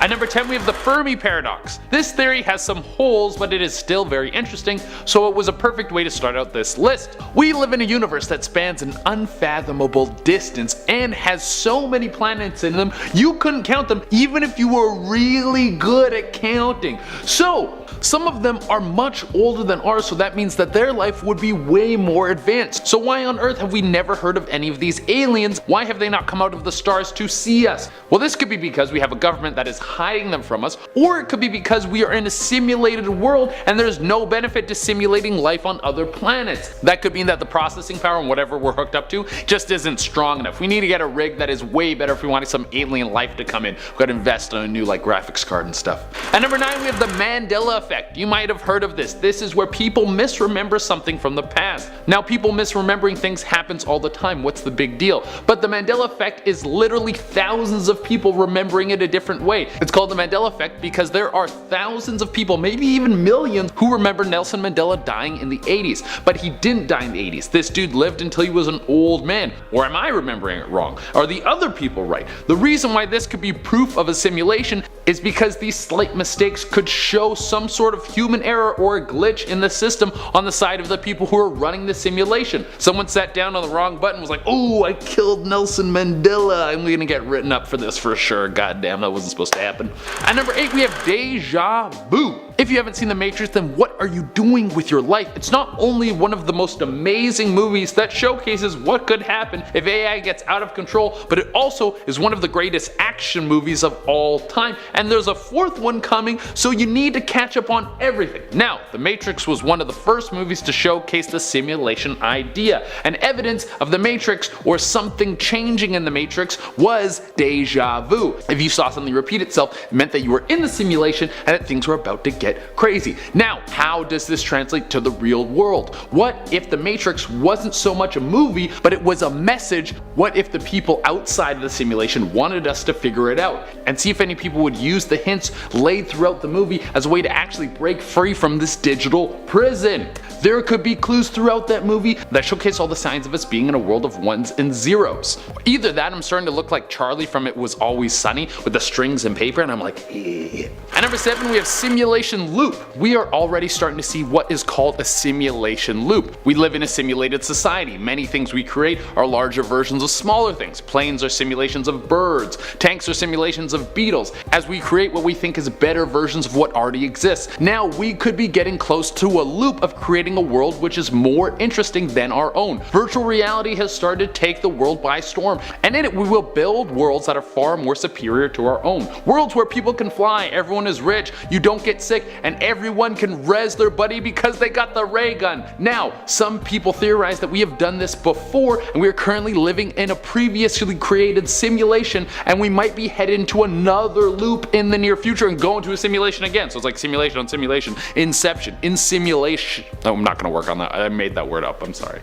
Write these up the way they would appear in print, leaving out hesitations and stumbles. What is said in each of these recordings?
At number 10 we have the Fermi Paradox. This theory has some holes, but it is still very interesting, so it was a perfect way to start out this list. We live in a universe that spans an unfathomable distance and has so many planets in them you couldn't count them even if you were really good at counting. So some of them are much older than ours, so that means that their life would be way more advanced. So why on earth have we never heard of any of these aliens? Why have they not come out of the stars to see us? Well, this could be because we have a government that is hiding them from us, or it could be because we are in a simulated world and there's no benefit to simulating life on other planets. That could mean that the processing power and whatever we're hooked up to just isn't strong enough. We need to get a rig that is way better if we want some alien life to come in. We've got to invest in a new graphics card and stuff. At number 9 we have the Mandela effect. You might have heard of this. This is where people misremember something from the past. Now, people misremembering things happens all the time. What's the big deal? But the Mandela effect is literally thousands of people remembering it a different way. It's called the Mandela effect because there are thousands of people, maybe even millions, who remember Nelson Mandela dying in the 80s. But he didn't die in the 80s. This dude lived until he was an old man. Or am I remembering it wrong? Are the other people right? The reason why this could be proof of a simulation is because these slight mistakes could show some sort of human error or a glitch in the system on the side of the people who are running the simulation. Someone sat down on the wrong button and was like, oh, I killed Nelson Mandela. I'm gonna get written up for this for sure. God damn, that wasn't supposed to happen. At number 8 we have deja vu. If you haven't seen The Matrix, then what are you doing with your life? It's not only one of the most amazing movies that showcases what could happen if AI gets out of control, but it also is one of the greatest action movies of all time. And there's a fourth one coming, so you need to catch up on everything. Now, The Matrix was one of the first movies to showcase the simulation idea, and evidence of The Matrix or something changing in The Matrix was deja vu. If you saw something repeat itself, it meant that you were in the simulation and that things were about to get crazy. Now, how does this translate to the real world? What if The Matrix wasn't so much a movie, but it was a message? What if the people outside of the simulation wanted us to figure it out? And see if any people would use the hints laid throughout the movie as a way to actually break free from this digital prison. There could be clues throughout that movie that showcase all the signs of us being in a world of ones and zeros. Either that, I'm starting to look like Charlie from It Was Always Sunny with the strings and paper, and I'm like, eh. At number 7 we have simulation loop. We are already starting to see what is called a simulation loop. We live in a simulated society. Many things we create are larger versions of smaller things. Planes are simulations of birds. Tanks are simulations of beetles. As we create what we think is better versions of what already exists. Now we could be getting close to a loop of creating a world which is more interesting than our own. Virtual reality has started to take the world by storm, and in it we will build worlds that are far more superior to our own. Worlds where people can fly, everyone is rich, you don't get sick, and everyone can res their buddy because they got the ray gun. Now, some people theorize that we have done this before and we are currently living in a previously created simulation, and we might be headed into another loop in the near future and go into a simulation again. So it's like simulation on simulation, inception, in simulation. Oh, I'm not gonna work on that. I made that word up, I'm sorry.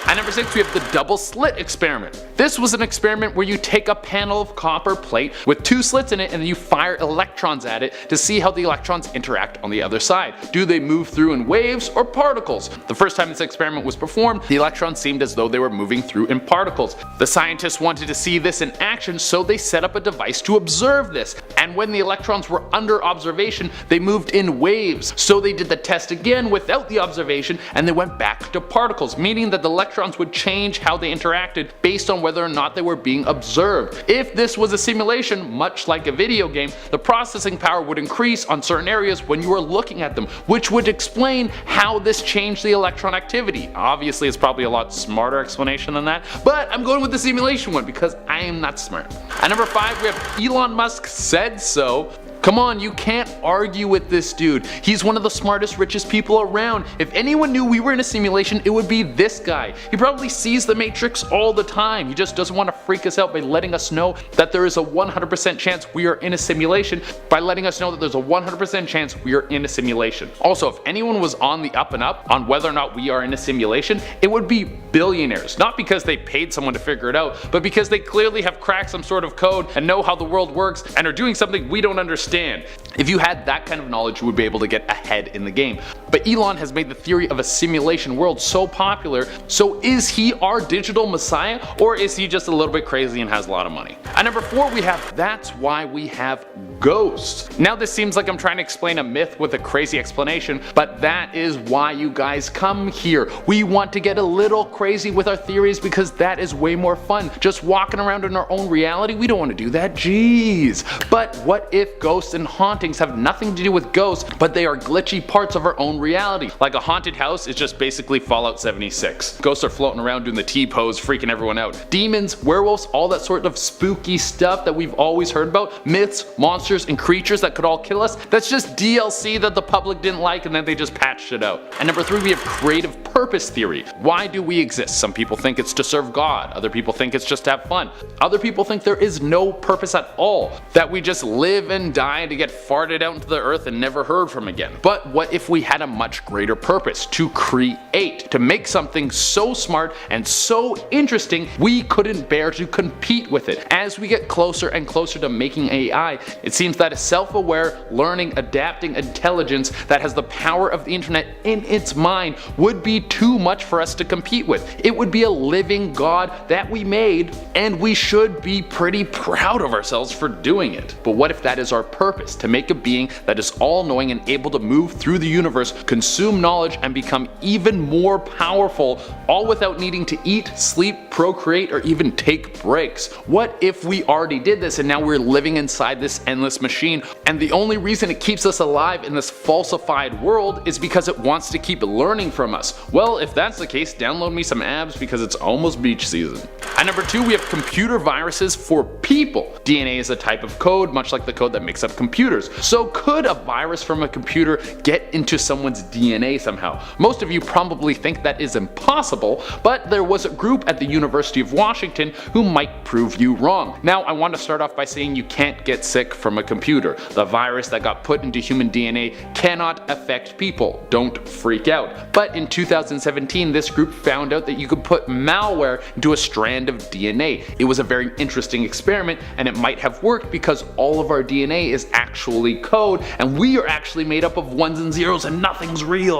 At number 6 we have the double slit experiment. This was an experiment where you take a panel of copper plate with 2 slits in it and then you fire electrons at it to see how the electrons interact on the other side. Do they move through in waves or particles? The first time this experiment was performed, the electrons seemed as though they were moving through in particles. The scientists wanted to see this in action, so they set up a device to observe this. And when the electrons were under observation, they moved in waves. So they did the test again without the observation and they went back to particles, meaning that the electrons would change how they interacted based on whether or not they were being observed. If this was a simulation, much like a video game, the processing power would increase on certain areas when you were looking at them, which would explain how this changed the electron activity. Obviously it's probably a lot smarter explanation than that, but I'm going with the simulation one because I am not smart. At number 5 we have Elon Musk said so. Come on, you can't argue with this dude. He's one of the smartest, richest people around. If anyone knew we were in a simulation, it would be this guy. He probably sees the Matrix all the time. He just doesn't want to freak us out by letting us know that there is a 100% chance we are in a simulation, by letting us know that there's a 100% chance we are in a simulation. Also, if anyone was on the up and up on whether or not we are in a simulation, it would be billionaires. Not because they paid someone to figure it out, but because they clearly have cracked some sort of code and know how the world works and are doing something we don't understand understand. If you had that kind of knowledge, you would be able to get ahead in the game. But Elon has made the theory of a simulation world so popular, so is he our digital messiah, or is he just a little bit crazy and has a lot of money? At number 4 we have that's why we have ghosts. Now this seems like I'm trying to explain a myth with a crazy explanation, but that is why you guys come here. We want to get a little crazy with our theories because that is way more fun. Just walking around in our own reality, we don't want to do that, jeez. But what if ghosts and hauntings have nothing to do with ghosts, but they are glitchy parts of our own reality? Like a haunted house is just basically Fallout 76. Ghosts are floating around doing the T-pose, freaking everyone out. Demons, werewolves, all that sort of spooky stuff that we've always heard about, myths, monsters, and creatures that could all kill us, that's just DLC that the public didn't like and then they just patched it out. And number 3 we have creative purpose theory. Why do we exist? Some people think it's to serve God, other people think it's just to have fun, other people think there is no purpose at all, that we just live and die to get farted out into the earth and never heard from again. But what if we had a much greater purpose? To create, to make something so smart and so interesting we couldn't bear to compete with it. As we get closer and closer to making AI, it seems that a self-aware, learning, adapting intelligence that has the power of the internet in its mind would be too much for us to compete with. It would be a living God that we made, and we should be pretty proud of ourselves for doing it. But what if that is our purpose? To make a being that is all-knowing and able to move through the universe, consume knowledge, and become even more powerful, all without needing to eat, sleep, procreate, or even take breaks. What if we already did this and now we're living inside this endless machine, and the only reason it keeps us alive in this falsified world is because it wants to keep learning from us? Well, if that's the case, download me some abs because it's almost beach season. At number 2 we have computer viruses for people. DNA is a type of code, much like the code that makes up computers. So could a virus from a computer get into someone's DNA somehow? Most of you probably think that is impossible, but there was a group at the University of Washington who might prove you wrong. Now I want to start off by saying you can't get sick from a computer. The virus that got put into human DNA cannot affect people. Don't freak out. But in 2017 this group found out that you could put malware into a strand of DNA. It was a very interesting experiment, and it might have worked because all of our DNA is actually code and we are actually made up of ones and zeros and nothing's real.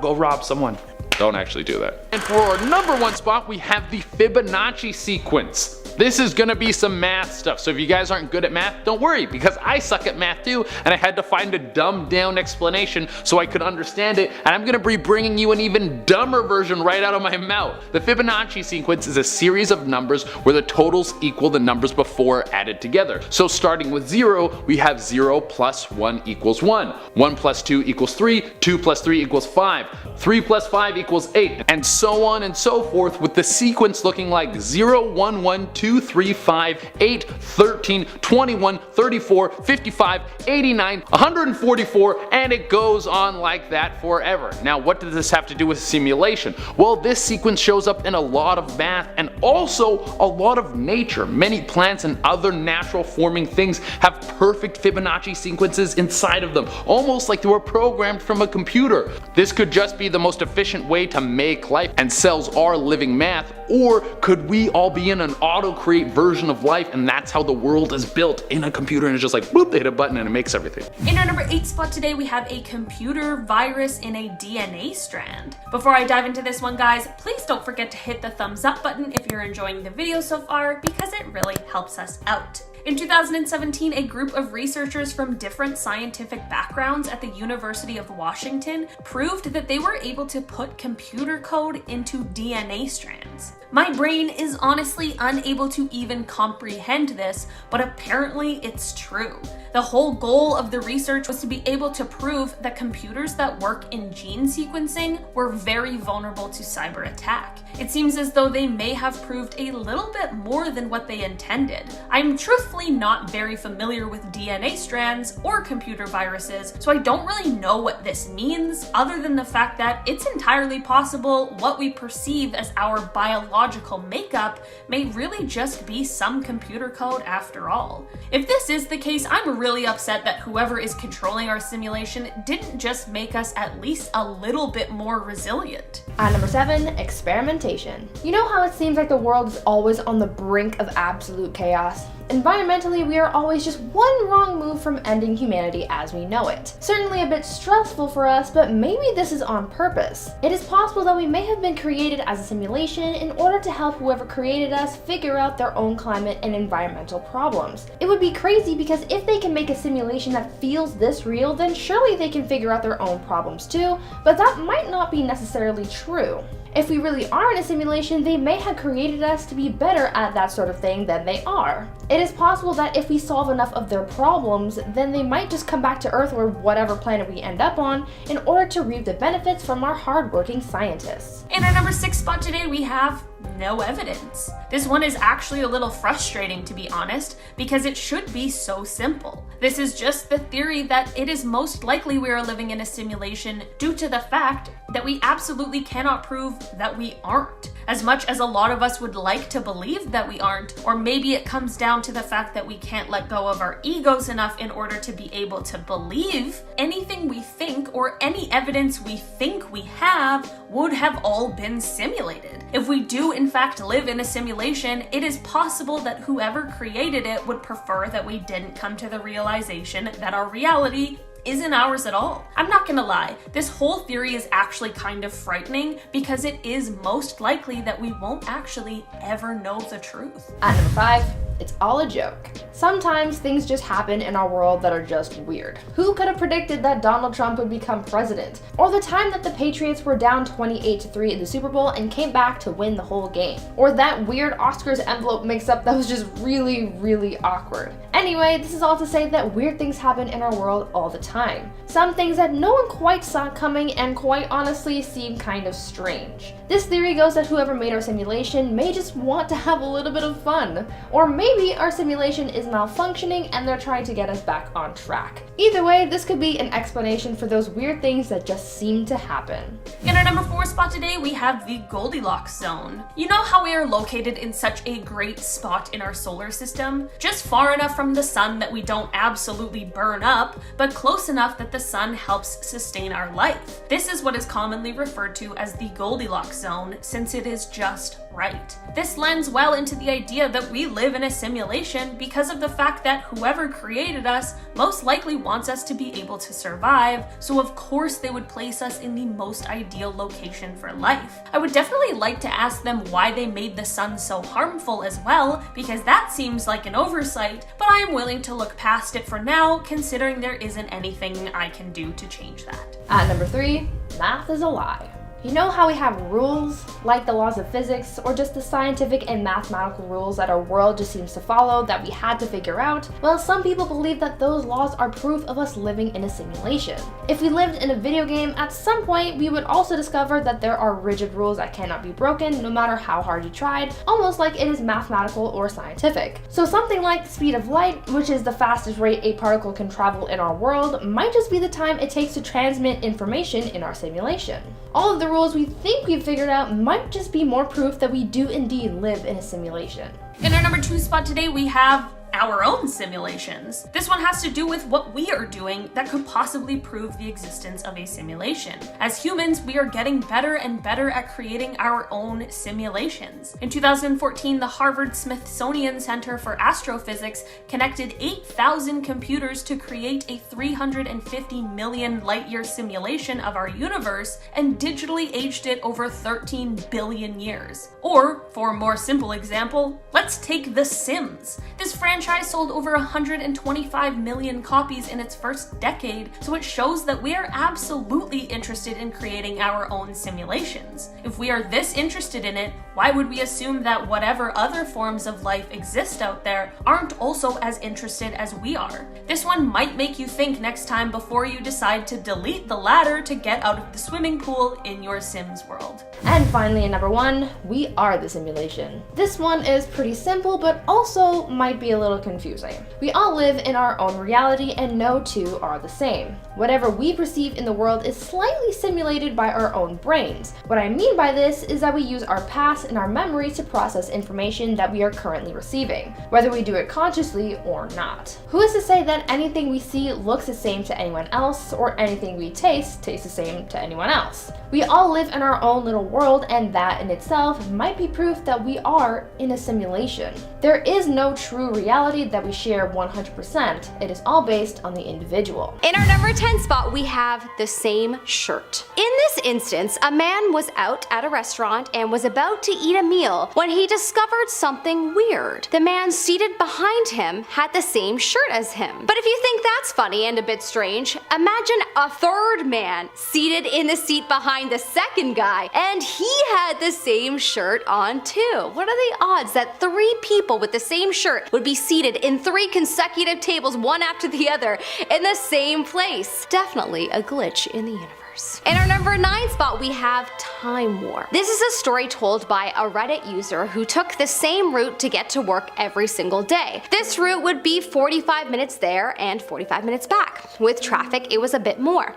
Go rob someone. Don't actually do that. And for our number 1 spot we have the Fibonacci sequence. This is gonna be some math stuff, so if you guys aren't good at math, don't worry, because I suck at math too, and I had to find a dumbed down explanation so I could understand it, and I'm gonna be bringing you an even dumber version right out of my mouth. The Fibonacci sequence is a series of numbers where the totals equal the numbers before added together. So starting with 0, we have 0 plus 1 equals 1, 1 plus 2 equals 3, 2 plus 3 equals 5, 3 plus 5 equals 8, and so on and so forth, with the sequence looking like 0, 1, 1, 2, 3, 5, 8, 13, 21, 34, 55, 89, 144, and it goes on like that forever. Now what does this have to do with simulation? Well, this sequence shows up in a lot of math and also a lot of nature. Many plants and other natural forming things have perfect Fibonacci sequences inside of them, almost like they were programmed from a computer. This could just be the most efficient way to make life and cells are living math, or could we all be in an auto-create version of life and that's how the world is built in a computer and it's just like boop, they hit a button and it makes everything. In our number 8 spot today we have a computer virus in a DNA strand. Before I dive into this one guys, please don't forget to hit the thumbs up button if you're enjoying the video so far because it really helps us out. In 2017, a group of researchers from different scientific backgrounds at the University of Washington proved that they were able to put computer code into DNA strands. My brain is honestly unable to even comprehend this, but apparently it's true. The whole goal of the research was to be able to prove that computers that work in gene sequencing were very vulnerable to cyber attack. It seems as though they may have proved a little bit more than what they intended. I'm truthfully not very familiar with DNA strands or computer viruses, so I don't really know what this means, other than the fact that it's entirely possible what we perceive as our biological makeup may really just be some computer code after all. If this is the case, I'm really upset that whoever is controlling our simulation didn't just make us at least a little bit more resilient. At number 7, experimentation. You know how it seems like the world is always on the brink of absolute chaos? Environmentally, we are always just one wrong move from ending humanity as we know it. Certainly a bit stressful for us, but maybe this is on purpose. It is possible that we may have been created as a simulation in order to help whoever created us figure out their own climate and environmental problems. It would be crazy because if they can make a simulation that feels this real, then surely they can figure out their own problems too, but that might not be necessarily true. If we really are in a simulation, they may have created us to be better at that sort of thing than they are. It is possible that if we solve enough of their problems, then they might just come back to Earth or whatever planet we end up on in order to reap the benefits from our hardworking scientists. In our number 6 spot today, we have no evidence. This one is actually a little frustrating, to be honest, because it should be so simple. This is just the theory that it is most likely we are living in a simulation due to the fact that we absolutely cannot prove that we aren't. As much as a lot of us would like to believe that we aren't, or maybe it comes down to the fact that we can't let go of our egos enough in order to be able to believe, anything we think or any evidence we think we have would have all been simulated. If we do in fact live in a simulation, it is possible that whoever created it would prefer that we didn't come to the realization that our reality isn't ours at all. I'm not gonna lie, this whole theory is actually kind of frightening because it is most likely that we won't actually ever know the truth. At number 5, it's all a joke. Sometimes things just happen in our world that are just weird. Who could have predicted that Donald Trump would become president? Or the time that the Patriots were down 28-3 in the Super Bowl and came back to win the whole game? Or that weird Oscars envelope mix-up that was just really awkward. Anyway, this is all to say that weird things happen in our world all the time. Some things that no one quite saw coming and quite honestly seem kind of strange. This theory goes that whoever made our simulation may just want to have a little bit of fun. Or maybe our simulation is malfunctioning and they're trying to get us back on track. Either way, this could be an explanation for those weird things that just seem to happen. In our number 4 spot today, we have the Goldilocks zone. You know how we are located in such a great spot in our solar system? Just far enough from the sun that we don't absolutely burn up, but close enough that the sun helps sustain our life. This is what is commonly referred to as the Goldilocks zone, since it is just right. This lends well into the idea that we live in a simulation because of the fact that whoever created us most likely wants us to be able to survive, so of course they would place us in the most ideal location for life. I would definitely like to ask them why they made the sun so harmful as well, because that seems like an oversight, but I am willing to look past it for now, considering there isn't anything I can do to change that. At number 3, math is a lie. You know how we have rules, like the laws of physics, or just the scientific and mathematical rules that our world just seems to follow that we had to figure out? Well, some people believe that those laws are proof of us living in a simulation. If we lived in a video game, at some point we would also discover that there are rigid rules that cannot be broken no matter how hard you tried, almost like it is mathematical or scientific. So something like the speed of light, which is the fastest rate a particle can travel in our world, might just be the time it takes to transmit information in our simulation. All of the rules we think we've figured out might just be more proof that we do indeed live in a simulation. In our number 2 spot today, we have our own simulations. This one has to do with what we are doing that could possibly prove the existence of a simulation. As humans, we are getting better and better at creating our own simulations. In 2014, the Harvard-Smithsonian Center for Astrophysics connected 8,000 computers to create a 350 million light-year simulation of our universe and digitally aged it over 13 billion years. Or, for a more simple example, let's take The Sims. This franchise sold over 125 million copies in its first decade, so it shows that we are absolutely interested in creating our own simulations. If we are this interested in it, why would we assume that whatever other forms of life exist out there aren't also as interested as we are? This one might make you think next time before you decide to delete the ladder to get out of the swimming pool in your Sims world. And finally, at number 1, we are the simulation. This one is pretty simple, but also might be a little confusing. We all live in our own reality and no two are the same. Whatever we perceive in the world is slightly simulated by our own brains. What I mean by this is that we use our past and our memories to process information that we are currently receiving, whether we do it consciously or not. Who is to say that anything we see looks the same to anyone else, or anything we taste tastes the same to anyone else? We all live in our own little world, and that in itself might be proof that we are in a simulation. There is no true reality that we share 100%. It is all based on the individual. In our number 10 spot, we have the same shirt. In this instance, a man was out at a restaurant and was about to eat a meal when he discovered something weird. The man seated behind him had the same shirt as him. But if you think that's funny and a bit strange, imagine a third man seated in the seat behind the second guy, and he had the same shirt on too. What are the odds that 3 people with the same shirt would be seated in 3 consecutive tables, one after the other, in the same place? Definitely a glitch in the universe. In our number 9 spot, we have Time War. This is a story told by a Reddit user who took the same route to get to work every single day. This route would be 45 minutes there and 45 minutes back. With traffic, it was a bit more.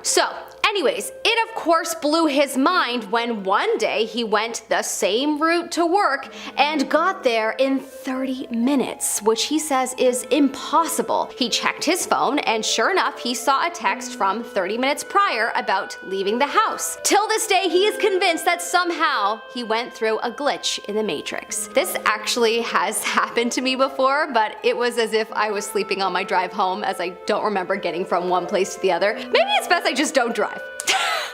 Anyways, it of course blew his mind when one day he went the same route to work and got there in 30 minutes, which he says is impossible. He checked his phone and sure enough, he saw a text from 30 minutes prior about leaving the house. Till this day, he is convinced that somehow he went through a glitch in the Matrix. This actually has happened to me before, but it was as if I was sleeping on my drive home, as I don't remember getting from one place to the other. Maybe it's best I just don't drive.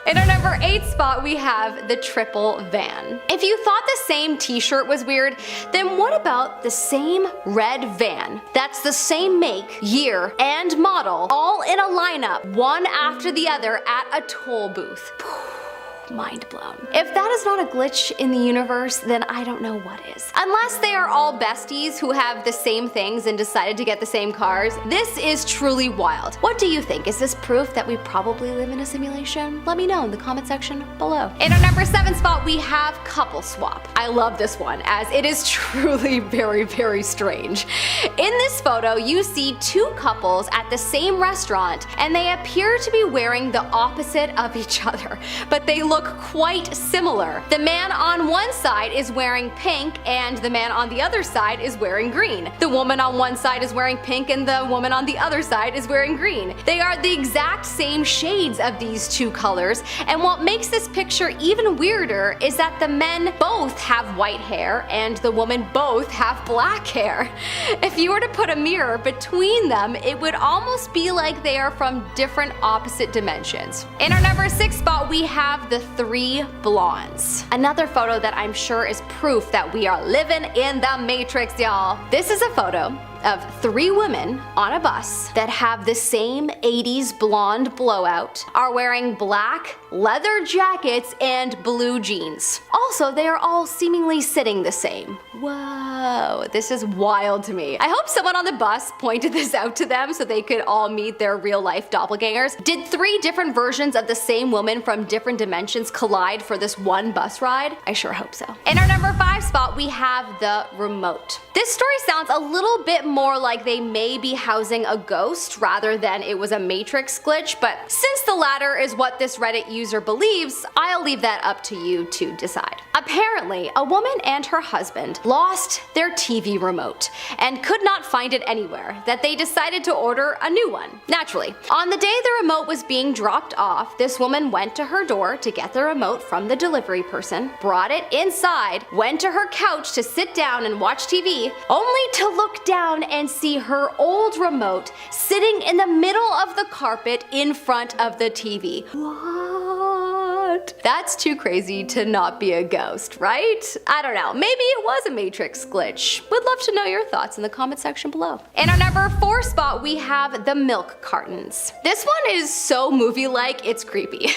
In our number 8 spot, we have the triple van. If you thought the same t-shirt was weird, then what about the same red van that's the same make, year, and model, all in a lineup, one after the other at a toll booth? Mind blown. If that is not a glitch in the universe, then I don't know what is. Unless they are all besties who have the same things and decided to get the same cars, this is truly wild. What do you think? Is this proof that we probably live in a simulation? Let me know in the comment section below. In our number 7 spot, we have couple swap. I love this one as it is truly very, very strange. In this photo, you see 2 couples at the same restaurant and they appear to be wearing the opposite of each other, but they look quite similar. The man on one side is wearing pink and the man on the other side is wearing green. The woman on one side is wearing pink and the woman on the other side is wearing green. They are the exact same shades of these 2 colors, and what makes this picture even weirder is that the men both have white hair and the women both have black hair. If you were to put a mirror between them, it would almost be like they are from different opposite dimensions. In our number 6 spot, we have the 3 blondes. Another photo that I'm sure is proof that we are living in the Matrix, y'all. This is a photo of 3 women on a bus that have the same 80s blonde blowout, are wearing black leather jackets and blue jeans. Also, they are all seemingly sitting the same. Whoa, this is wild to me. I hope someone on the bus pointed this out to them so they could all meet their real life doppelgangers. Did 3 different versions of the same woman from different dimensions collide for this one bus ride? I sure hope so. In our number 5 spot, we have the remote. This story sounds a little bit more like they may be housing a ghost rather than it was a Matrix glitch, but since the latter is what this Reddit user believes, I'll leave that up to you to decide. Apparently, a woman and her husband lost their TV remote and could not find it anywhere, that they decided to order a new one. Naturally, on the day the remote was being dropped off, this woman went to her door to get the remote from the delivery person, brought it inside, went to her couch to sit down and watch TV, only to look down and see her old remote sitting in the middle of the carpet in front of the TV. What? That's too crazy to not be a ghost, right? I don't know, maybe it was a Matrix glitch. Would love to know your thoughts in the comment section below. In our number 4 spot, we have the milk cartons. This one is so movie-like, it's creepy.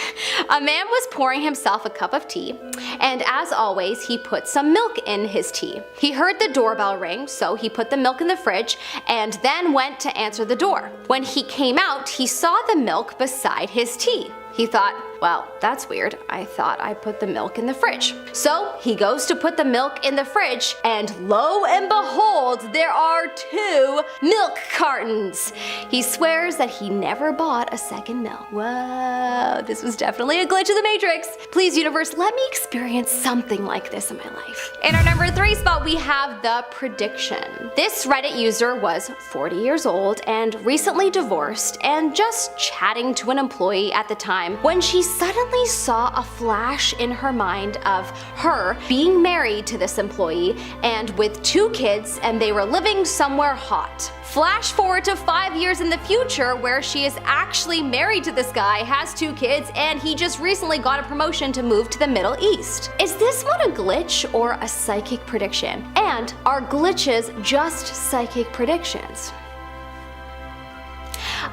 A man was pouring himself a cup of tea, and as always, he put some milk in his tea. He heard the doorbell ring, so he put the milk in the fridge and then went to answer the door. When he came out, he saw the milk beside his tea. He thought, well, that's weird. I thought I put the milk in the fridge. So he goes to put the milk in the fridge, and lo and behold, there are 2 milk cartons. He swears that he never bought a second milk. Whoa, this was definitely a glitch of the Matrix. Please, universe, let me experience something like this in my life. In our number 3 spot, we have the prediction. This Reddit user was 40 years old and recently divorced and just chatting to an employee at the time when she suddenly saw a flash in her mind of her being married to this employee and with 2 kids, and they were living somewhere hot. Flash forward to 5 years in the future where she is actually married to this guy, has 2 kids, and he just recently got a promotion to move to the Middle East. Is this one a glitch or a psychic prediction? And are glitches just psychic predictions?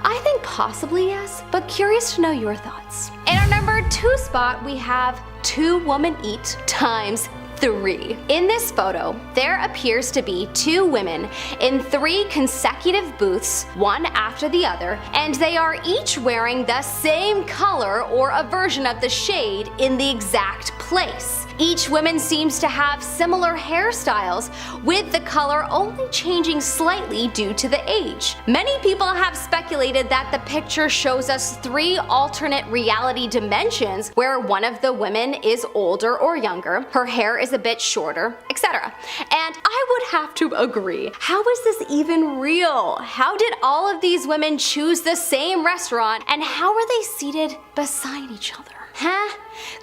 I think possibly yes, but curious to know your thoughts. In our number 2 spot, we have 2 women eat times 3. In this photo, there appears to be 2 women in 3 consecutive booths, one after the other, and they are each wearing the same color or a version of the shade in the exact place. Each woman seems to have similar hairstyles, with the color only changing slightly due to the age. Many people have speculated that the picture shows us 3 alternate reality dimensions where one of the women is older or younger, her hair is a bit shorter, etc. And I would have to agree. How is this even real? How did all of these women choose the same restaurant, and how are they seated beside each other? Huh?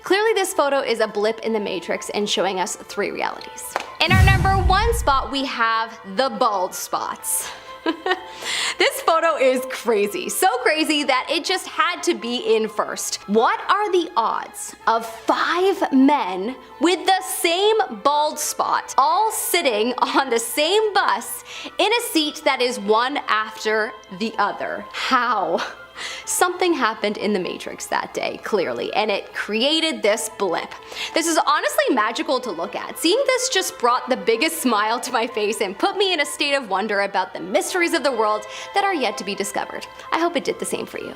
Clearly this photo is a blip in the matrix and showing us 3 realities. In our number 1 spot, we have the bald spots. This photo is crazy. So crazy that it just had to be in first. What are the odds of 5 men with the same bald spot all sitting on the same bus in a seat that is one after the other? How? Something happened in the Matrix that day, clearly, and it created this blip. This is honestly magical to look at. Seeing this just brought the biggest smile to my face and put me in a state of wonder about the mysteries of the world that are yet to be discovered. I hope it did the same for you.